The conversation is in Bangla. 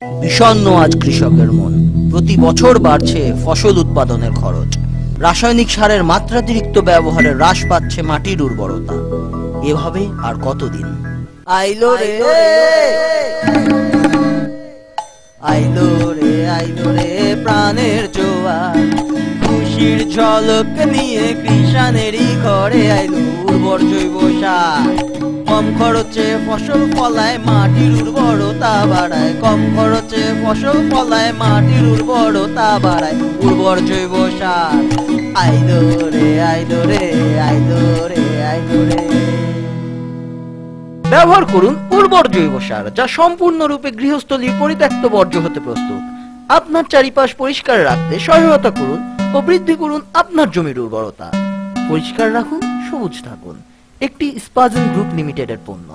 বিষণ্ণ আজ কৃষকের মন, প্রতি বছর বাড়ছে ফসল উৎপাদনের খরচ, রাসায়নিক সারের মাত্রাতিরিক্ত ব্যবহারে হ্রাস পাচ্ছে মাটির উর্বরতা। এভাবে আর কতদিন? আইলো রে আইলো রে আইলো রে প্রাণের জোয়ার, খুশির ঝলক নিয়ে কৃষানেরই ঘরে আইলো উর্বর জৈব সার। কম খরচে ফসল ফলায় মাটির উর্বরতা বাড়ায়, কম খরচে ফসল ফলায় মাটির উর্বরতা বাড়ায় উর্বর জৈব সার। আইলো রে আইলো রে আইলো রে আইলো রে। ব্যবহার করুন উর্বর জৈব সার, যা সম্পূর্ণরূপে গৃহস্থলীর পরিত্যক্ত বর্জ্য হতে প্রস্তুত। আপনার চারিপাশ পরিষ্কার রাখতে সহায়তা করুন ও বৃদ্ধি করুন আপনার জমির উর্বরতা। পরিষ্কার রাখুন, সবুজ থাকুন। একটি স্পাজেন গ্রুপ লিমিটেডের পণ্য।